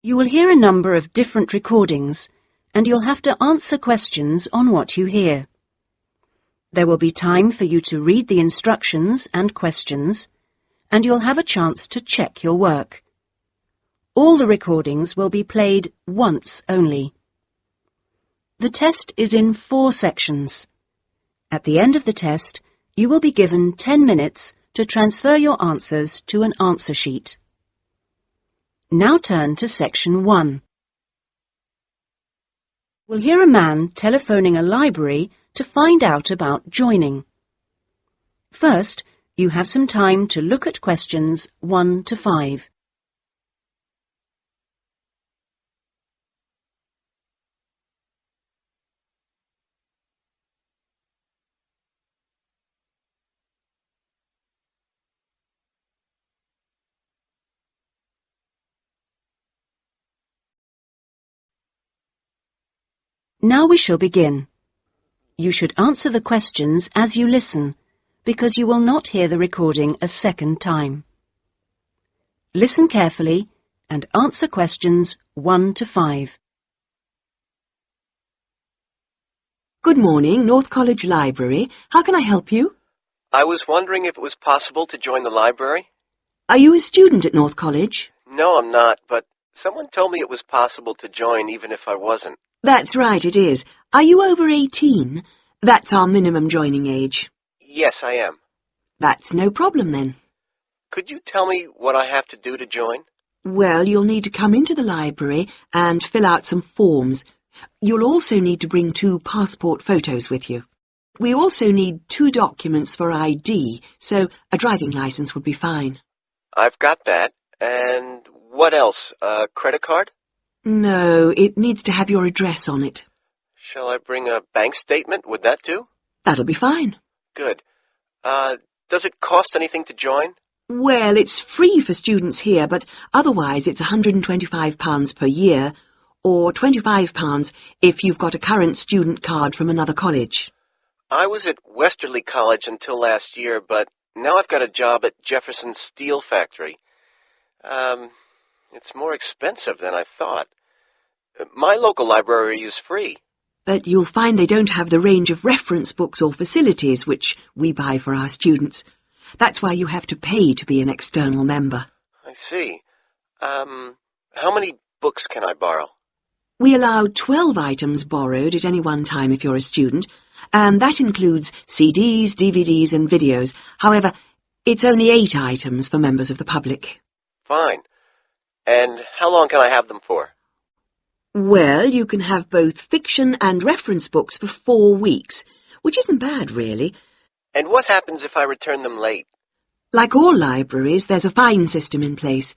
You will hear a number of different recordings, and you'll have to answer questions on what you hear. There will be time for you to read the instructions and questions, and you'll have a chance to check your work. All the recordings will be played once only. The test is in 4 sections. At the end of the test, you will be given 10 minutes to transfer your answers to an answer sheet. Now turn to Section 1. We'll hear a man telephoning a library to find out about joining. First, you have some time to look at questions 1 to 5. Now we shall begin. You should answer the questions as you listen, because you will not hear the recording a second time. Listen carefully and answer questions 1 to 5. Good morning, North College Library. How can I help you? I was wondering if it was possible to join the library. Are you a student at North College? No, I'm not, but someone told me it was possible to join even if I wasn't. That's right, it is. Are you over 18? That's our minimum joining age. Yes, I am. That's no problem then. Could you tell me what I have to do to join? Well, you'll need to come into the library and fill out some forms. You'll also need to bring 2 passport photos with you. We also need 2 documents for ID, so a driving license would be fine. I've got that. And what else? A credit card? No, it needs to have your address on it. Shall I bring a bank statement? Would that do? That'll be fine. Good. Does it cost anything to join? Well, it's free for students here, but otherwise it's £125 per year, or £25 if you've got a current student card from another college. I was at Westerly College until last year, but now I've got a job at Jefferson Steel Factory. It's more expensive than I thought. My local library is free. But you'll find they don't have the range of reference books or facilities which we buy for our students. That's why you have to pay to be an external member. I see. How many books can I borrow? We allow 12 items borrowed at any one time if you're a student, and that includes CDs, DVDs and videos. However, it's only 8 items for members of the public. Fine. And how long can I have them for? Well, you can have both fiction and reference books for 4 weeks, which isn't bad, really. And what happens if I return them late? Like all libraries, there's a fine system in place.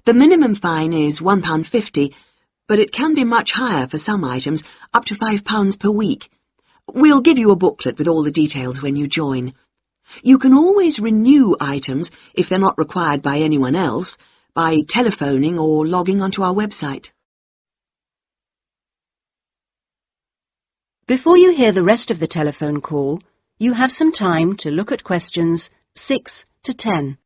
The minimum fine is £1.50, but it can be much higher for some items, up to £5 per week. We'll give you a booklet with all the details when you join. You can always renew items, if they're not required by anyone else, by telephoning or logging onto our website. Before you hear the rest of the telephone call, you have some time to look at questions 6 to 10.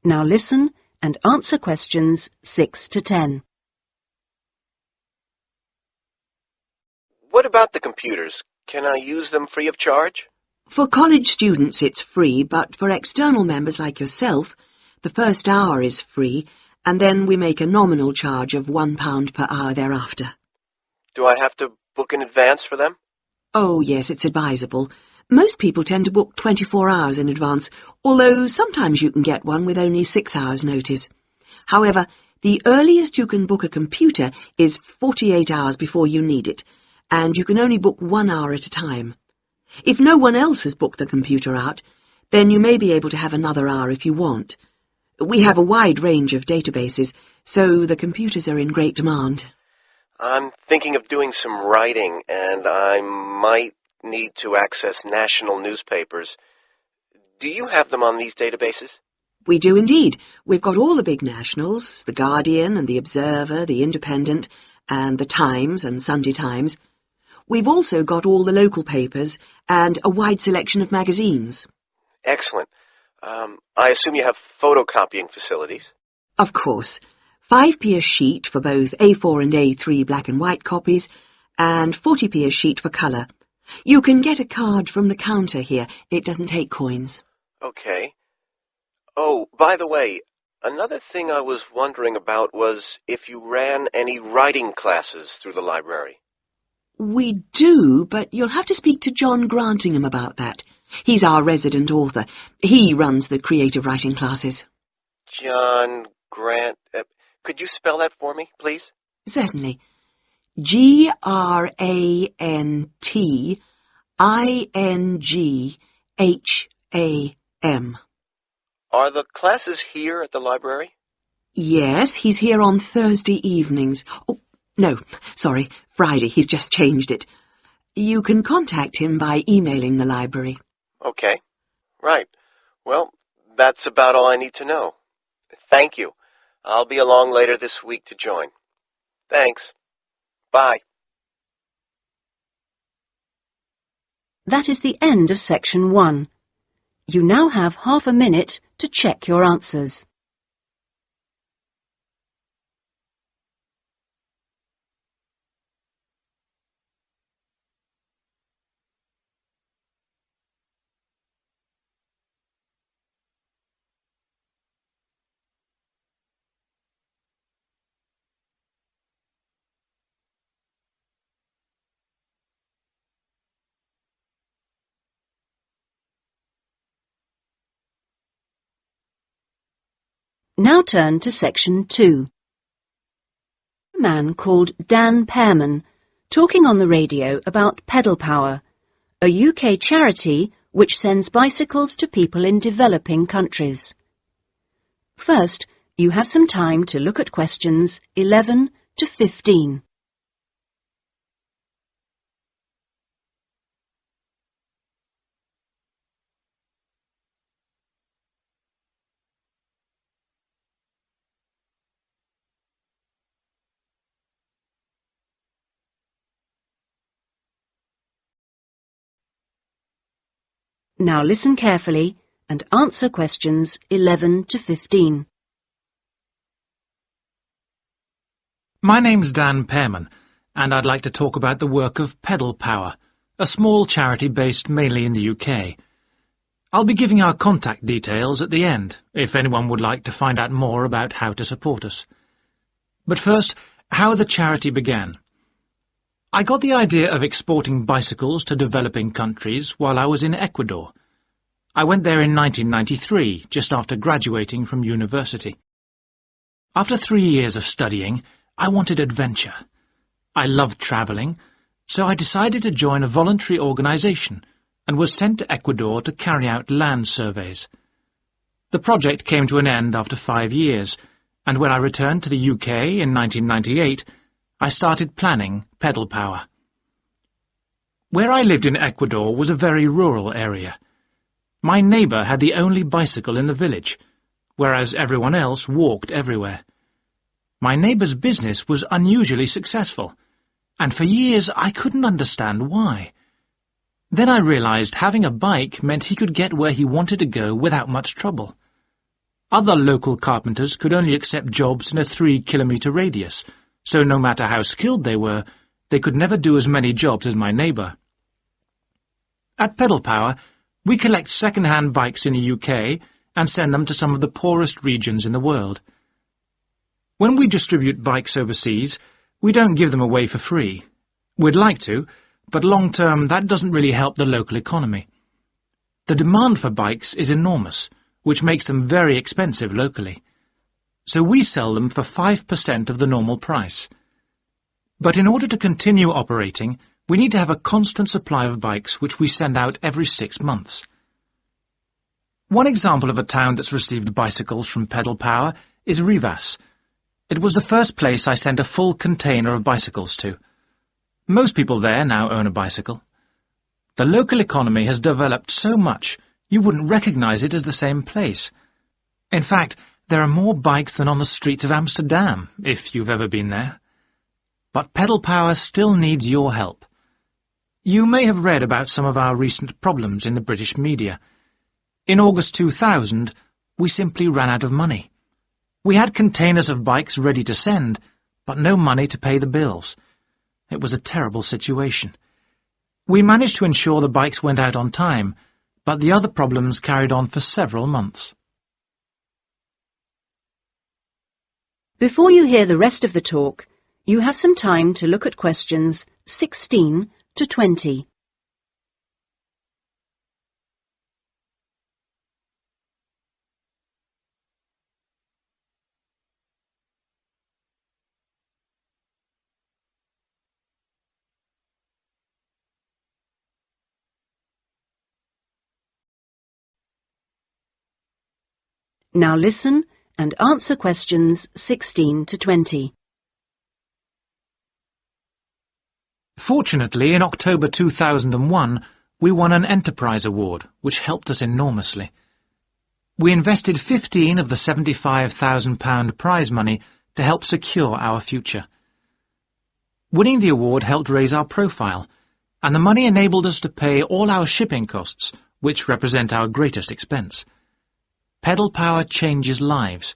Now listen and answer questions 6 to 10. What about the computers? Can I use them free of charge? For college students it's free, but for external members like yourself, the first hour is free, and then we make a nominal charge of £1 per hour thereafter. Do I have to book in advance for them? Oh, yes, it's advisable. Most people tend to book 24 hours in advance, although sometimes you can get one with only 6 hours' notice. However, the earliest you can book a computer is 48 hours before you need it, and you can only book 1 hour at a time. If no one else has booked the computer out, then you may be able to have another hour if you want. We have a wide range of databases, so the computers are in great demand. I'm thinking of doing some writing, and I might need to access national newspapers. Do you have them on these databases? We do indeed. We've got all the big nationals, The Guardian and The Observer, The Independent, and The Times and Sunday Times. We've also got all the local papers and a wide selection of magazines. Excellent. I assume you have photocopying facilities? Of course. 5p a sheet for both A4 and A3 black and white copies, and 40p a sheet for colour. You can get a card from the counter here. It doesn't take coins. Okay. Oh, by the way, another thing I was wondering about was if you ran any writing classes through the library. We do, but you'll have to speak to John Grantingham about that. He's our resident author. He runs the creative writing classes. John Grant... could you spell that for me, please? Certainly. Grantingham. Are the classes here at the library? Yes, he's here on Thursday evenings. Oh, no, sorry, Friday. He's just changed it. You can contact him by emailing the library. Okay. Right. Well, that's about all I need to know. Thank you. I'll be along later this week to join. Thanks. Bye. That is the end of section 1. You now have half a minute to check your answers. Now turn to section 2. A man called Dan Pearman talking on the radio about Pedal Power, a UK charity which sends bicycles to people in developing countries. First, you have some time to look at questions 11 to 15. Now listen carefully and answer questions 11 to 15. My name's Dan Pearman, and I'd like to talk about the work of Pedal Power, a small charity based mainly in the UK. I'll be giving our contact details at the end, if anyone would like to find out more about how to support us. But first, how the charity began. I got the idea of exporting bicycles to developing countries while I was in Ecuador. I went there in 1993, just after graduating from university. After 3 years of studying, I wanted adventure. I loved travelling, so I decided to join a voluntary organisation and was sent to Ecuador to carry out land surveys. The project came to an end after 5 years, and when I returned to the UK in 1998, I started planning Pedal Power. Where I lived in Ecuador was a very rural area. My neighbour had the only bicycle in the village, whereas everyone else walked everywhere. My neighbour's business was unusually successful, and for years I couldn't understand why. Then I realised having a bike meant he could get where he wanted to go without much trouble. Other local carpenters could only accept jobs in a 3-kilometre radius, so no matter how skilled they were, they could never do as many jobs as my neighbour. At Pedal Power, we collect second-hand bikes in the UK and send them to some of the poorest regions in the world. When we distribute bikes overseas, we don't give them away for free. We'd like to, but long-term that doesn't really help the local economy. The demand for bikes is enormous, which makes them very expensive locally. So we sell them for 5% of the normal price. But in order to continue operating, we need to have a constant supply of bikes which we send out every 6 months. One example of a town that's received bicycles from Pedal Power is Rivas. It was the first place I sent a full container of bicycles to. Most people there now own a bicycle. The local economy has developed so much you wouldn't recognize it as the same place. In fact, there are more bikes than on the streets of Amsterdam, if you've ever been there. But pedal power still needs your help. You may have read about some of our recent problems in the British media. In August 2000, we simply ran out of money. We had containers of bikes ready to send, but no money to pay the bills. It was a terrible situation. We managed to ensure the bikes went out on time, but the other problems carried on for several months. Before you hear the rest of the talk, you have some time to look at questions 16 to 20. Now listen and answer questions 16 to 20. Fortunately, in October 2001, we won an Enterprise Award, which helped us enormously. We invested 15 of the £75,000 prize money to help secure our future. Winning the award helped raise our profile, and the money enabled us to pay all our shipping costs, which represent our greatest expense. Pedal power changes lives.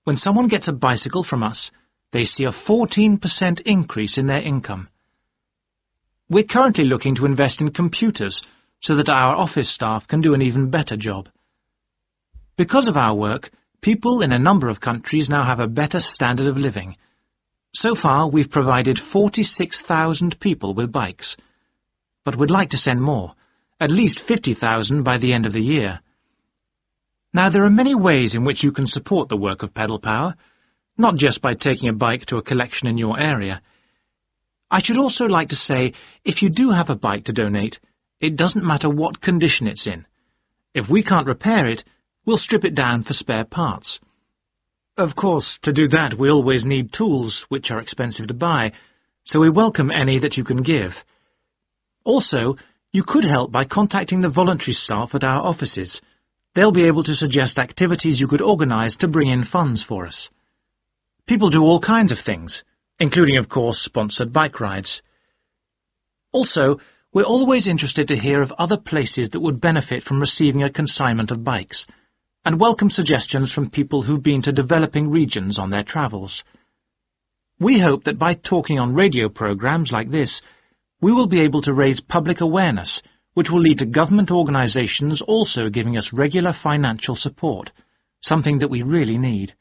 When someone gets a bicycle from us, they see a 14% increase in their income. We're currently looking to invest in computers so that our office staff can do an even better job. Because of our work, people in a number of countries now have a better standard of living. So far, we've provided 46,000 people with bikes. But we'd like to send more, at least 50,000 by the end of the year. Now, there are many ways in which you can support the work of Pedal Power, not just by taking a bike to a collection in your area. I should also like to say, if you do have a bike to donate, it doesn't matter what condition it's in. If we can't repair it, we'll strip it down for spare parts. Of course, to do that we always need tools, which are expensive to buy, so we welcome any that you can give. Also, you could help by contacting the voluntary staff at our offices. They'll be able to suggest activities you could organise to bring in funds for us. People do all kinds of things, including, of course, sponsored bike rides. Also, we're always interested to hear of other places that would benefit from receiving a consignment of bikes, and welcome suggestions from people who've been to developing regions on their travels. We hope that by talking on radio programmes like this, we will be able to raise public awareness, which will lead to government organisations also giving us regular financial support, something that we really need.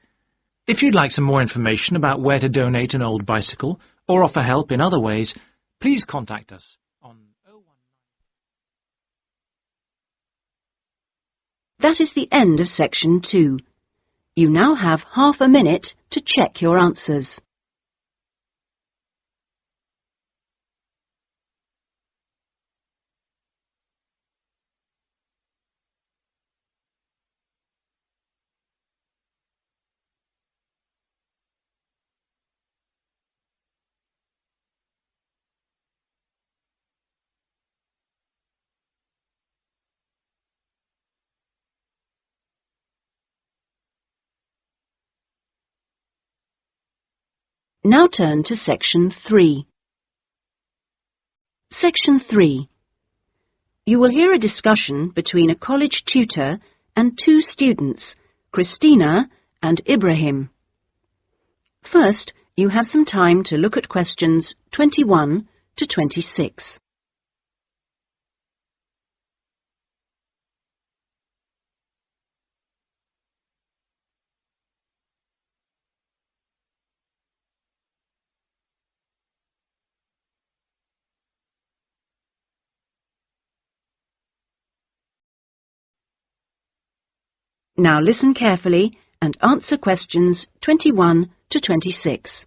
If you'd like some more information about where to donate an old bicycle or offer help in other ways, please contact us on 019. That is the end of section 2. You now have half a minute to check your answers. Now turn to section 3. Section 3. You will hear a discussion between a college tutor and two students, Christina and Ibrahim. First, you have some time to look at questions 21 to 26. Now listen carefully and answer questions 21 to 26.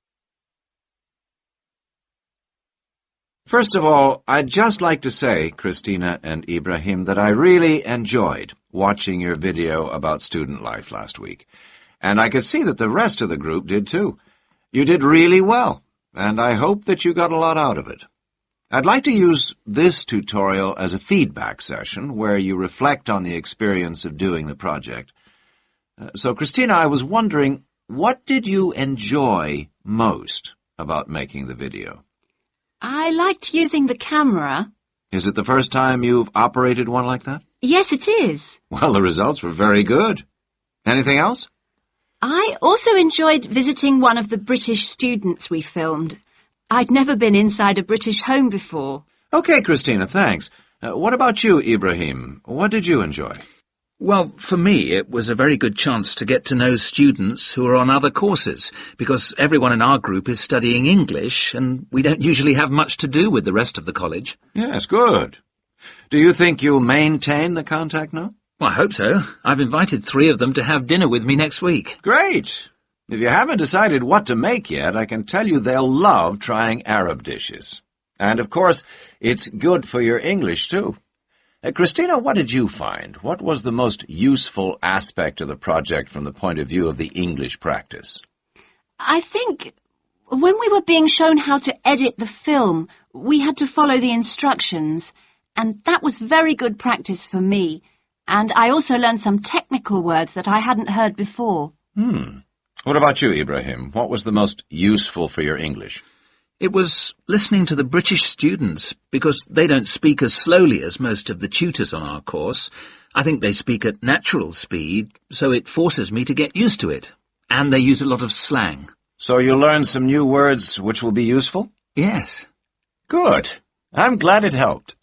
First of all, I'd just like to say, Christina and Ibrahim, that I really enjoyed watching your video about student life last week. And I could see that the rest of the group did too. You did really well, and I hope that you got a lot out of it. I'd like to use this tutorial as a feedback session where you reflect on the experience of doing the project. So, Christina, I was wondering, what did you enjoy most about making the video? I liked using the camera. Is it the first time you've operated one like that? Yes, it is. Well, the results were very good. Anything else? I also enjoyed visiting one of the British students we filmed. I'd never been inside a British home before. Okay, Christina, thanks. What about you, Ibrahim? What did you enjoy? Well, for me, it was a very good chance to get to know students who are on other courses, because everyone in our group is studying English, and we don't usually have much to do with the rest of the college. Yes, good. Do you think you'll maintain the contact now? Well, I hope so. I've invited 3 of them to have dinner with me next week. Great. If you haven't decided what to make yet, I can tell you they'll love trying Arab dishes. And, of course, it's good for your English, too. Christina, what did you find? What was the most useful aspect of the project from the point of view of the English practice? I think when we were being shown how to edit the film, we had to follow the instructions, and that was very good practice for me. And I also learned some technical words that I hadn't heard before. What about you, Ibrahim? What was the most useful for your English? It was listening to the British students, because they don't speak as slowly as most of the tutors on our course. I think they speak at natural speed, so it forces me to get used to it. And they use a lot of slang. So you learned some new words which will be useful? Yes. Good. I'm glad it helped.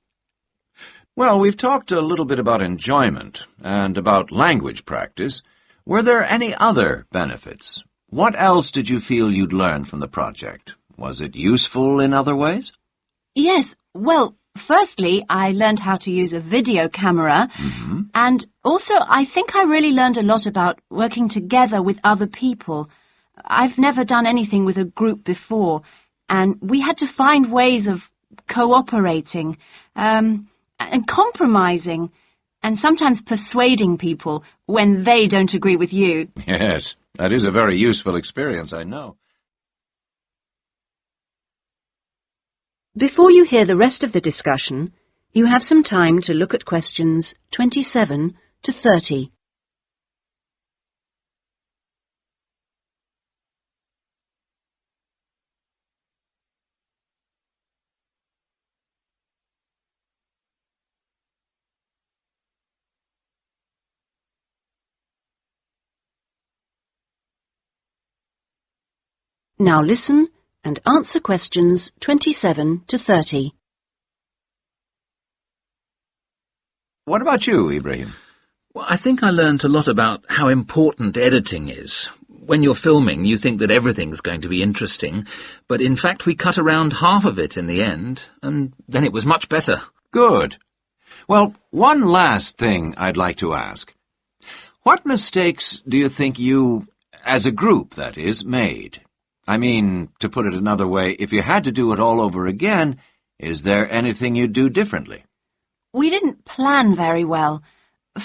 Well, we've talked a little bit about enjoyment and about language practice. Were there any other benefits? What else did you feel you'd learned from the project? Was it useful in other ways? Yes, well, firstly, I learned how to use a video camera, and also I think I really learned a lot about working together with other people. I've never done anything with a group before, and we had to find ways of cooperating, and compromising, and sometimes persuading people when they don't agree with you. Yes, that is a very useful experience, I know. Before you hear the rest of the discussion, you have some time to look at questions 27 to 30. Now listen and answer questions 27 to 30. What about you, Ibrahim? Well, I think I learnt a lot about how important editing is. When you're filming, you think that everything's going to be interesting, but in fact we cut around half of it in the end, and then it was much better. Good. Well, one last thing I'd like to ask. What mistakes do you think you, as a group, that is, made? I mean, to put it another way, if you had to do it all over again, is there anything you'd do differently? We didn't plan very well.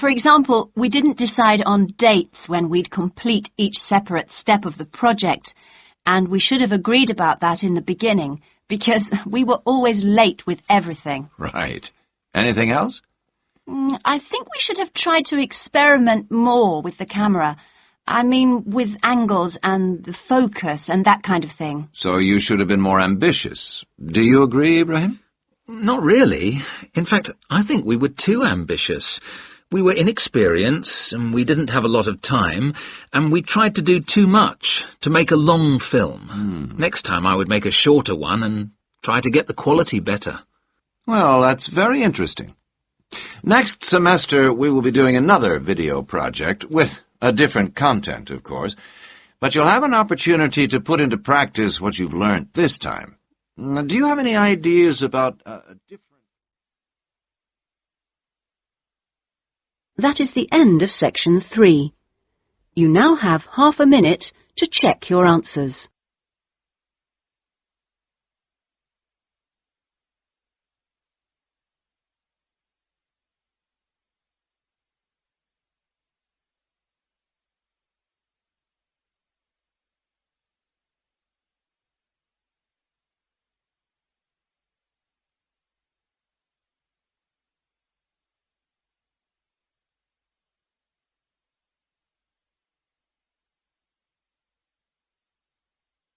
For example, we didn't decide on dates when we'd complete each separate step of the project, and we should have agreed about that in the beginning, because we were always late with everything. Right. Anything else? I think we should have tried to experiment more with the camera. I mean, with angles and the focus and that kind of thing. So you should have been more ambitious. Do you agree, Ibrahim? Not really. In fact, I think we were too ambitious. We were inexperienced, and we didn't have a lot of time, and we tried to do too much, to make a long film. Next time I would make a shorter one and try to get the quality better. Well, that's very interesting. Next semester we will be doing another video project with a different content, of course, but you'll have an opportunity to put into practice what you've learned this time. Do you have any ideas about a different... That is the end of section 3. You now have half a minute to check your answers.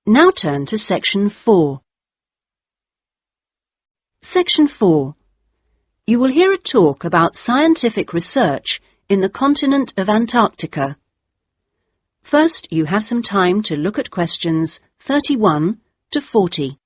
Now turn to Section 4. Section 4. You will hear a talk about scientific research in the continent of Antarctica. First, you have some time to look at questions 31 to 40.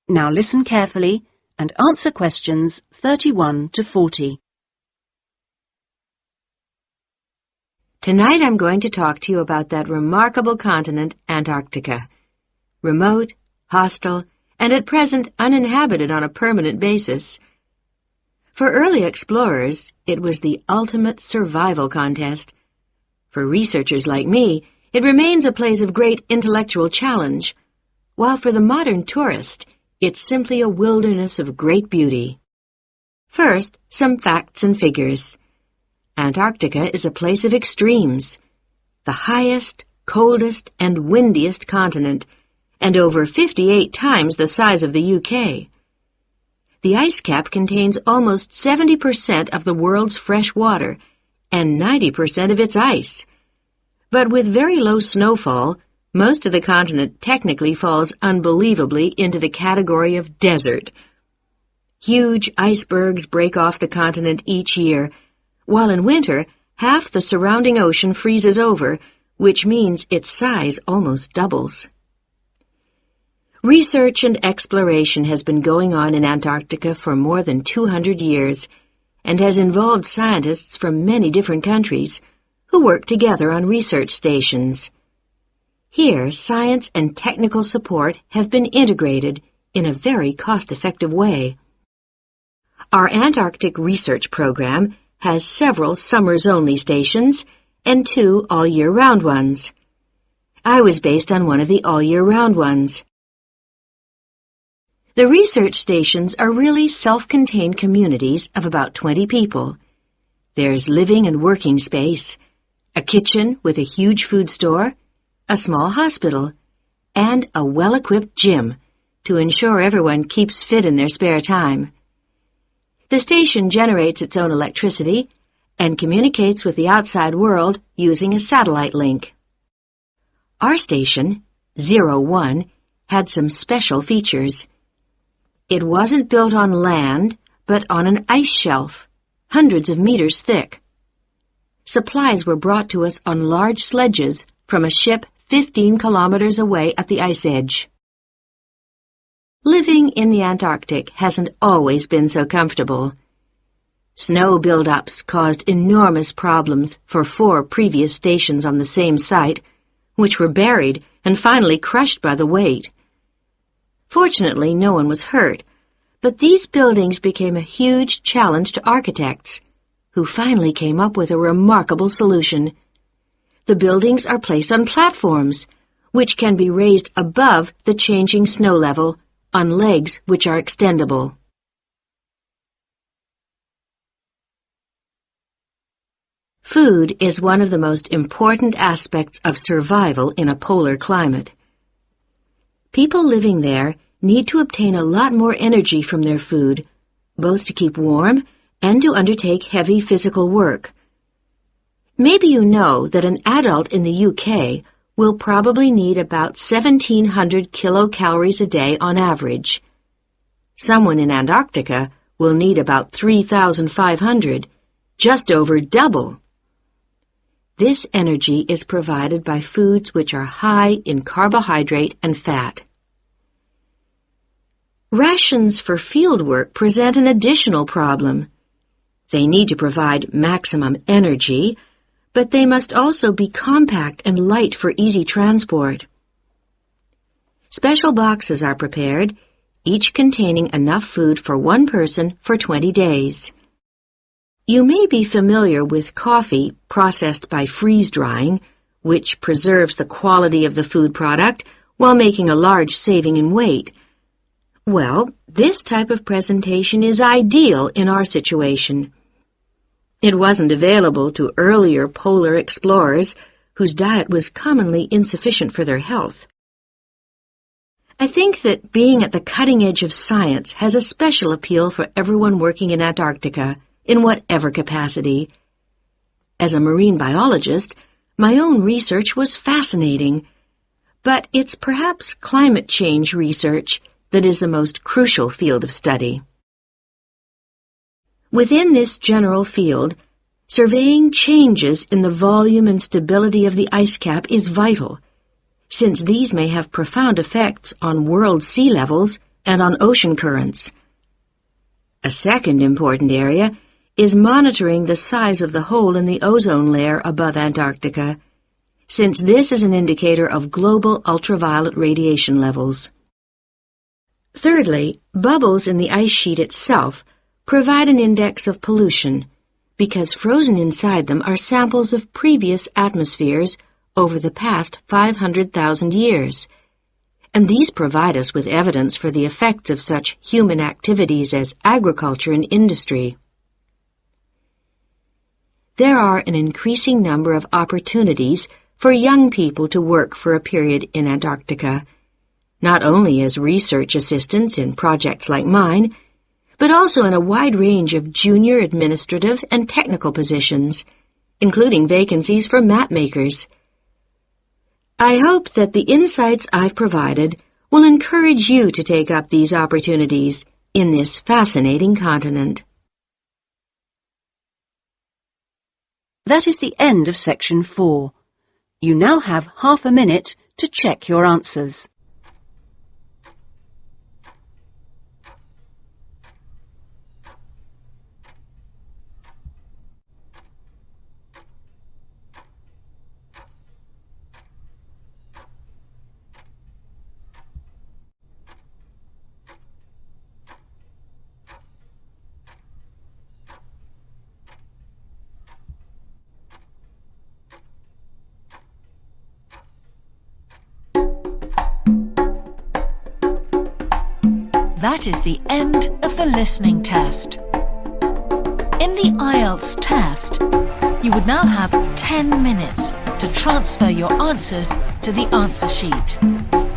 Now listen carefully and answer questions 31 to 40. Tonight I'm going to talk to you about that remarkable continent, Antarctica. Remote, hostile, and at present uninhabited on a permanent basis. For early explorers, it was the ultimate survival contest. For researchers like me, it remains a place of great intellectual challenge, while for the modern tourist, it's simply a wilderness of great beauty. First, some facts and figures. Antarctica is a place of extremes, the highest, coldest, and windiest continent, and over 58 times the size of the UK. The ice cap contains almost 70% of the world's fresh water and 90% of its ice. But with very low snowfall, most of the continent technically falls unbelievably into the category of desert. Huge icebergs break off the continent each year, while in winter, half the surrounding ocean freezes over, which means its size almost doubles. Research and exploration has been going on in Antarctica for more than 200 years and has involved scientists from many different countries who work together on research stations. Here, science and technical support have been integrated in a very cost-effective way. Our Antarctic research program has several summers-only stations and 2 all-year-round ones. I was based on one of the all-year-round ones. The research stations are really self-contained communities of about 20 people. There's living and working space, a kitchen with a huge food store, a small hospital, and a well-equipped gym to ensure everyone keeps fit in their spare time. The station generates its own electricity and communicates with the outside world using a satellite link. Our station, 01, had some special features. It wasn't built on land, but on an ice shelf, hundreds of meters thick. Supplies were brought to us on large sledges from a ship 15 kilometers away at the ice edge. Living in the Antarctic hasn't always been so comfortable. Snow buildups caused enormous problems for 4 previous stations on the same site, which were buried and finally crushed by the weight. Fortunately, no one was hurt, but these buildings became a huge challenge to architects, who finally came up with a remarkable solution. The buildings are placed on platforms, which can be raised above the changing snow level on legs which are extendable. Food is one of the most important aspects of survival in a polar climate. People living there need to obtain a lot more energy from their food, both to keep warm and to undertake heavy physical work. Maybe you know that an adult in the UK will probably need about 1,700 kilocalories a day on average. Someone in Antarctica will need about 3,500, just over double. This energy is provided by foods which are high in carbohydrate and fat. Rations for fieldwork present an additional problem. They need to provide maximum energy, but they must also be compact and light for easy transport. Special boxes are prepared, each containing enough food for one person for 20 days. You may be familiar with coffee processed by freeze-drying, which preserves the quality of the food product while making a large saving in weight. Well, this type of presentation is ideal in our situation. It wasn't available to earlier polar explorers whose diet was commonly insufficient for their health. I think that being at the cutting edge of science has a special appeal for everyone working in Antarctica, in whatever capacity. As a marine biologist, my own research was fascinating, but it's perhaps climate change research that is the most crucial field of study. Within this general field, surveying changes in the volume and stability of the ice cap is vital, since these may have profound effects on world sea levels and on ocean currents. A second important area is monitoring the size of the hole in the ozone layer above Antarctica, since this is an indicator of global ultraviolet radiation levels. Thirdly, bubbles in the ice sheet itself provide an index of pollution, because frozen inside them are samples of previous atmospheres over the past 500,000 years, and these provide us with evidence for the effects of such human activities as agriculture and industry. There are an increasing number of opportunities for young people to work for a period in Antarctica, not only as research assistants in projects like mine, but also in a wide range of junior administrative and technical positions, including vacancies for map makers. I hope that the insights I've provided will encourage you to take up these opportunities in this fascinating continent. That is the end of section 4. You now have half a minute to check your answers. That is the end of the listening test. In the IELTS test, you would now have 10 minutes to transfer your answers to the answer sheet.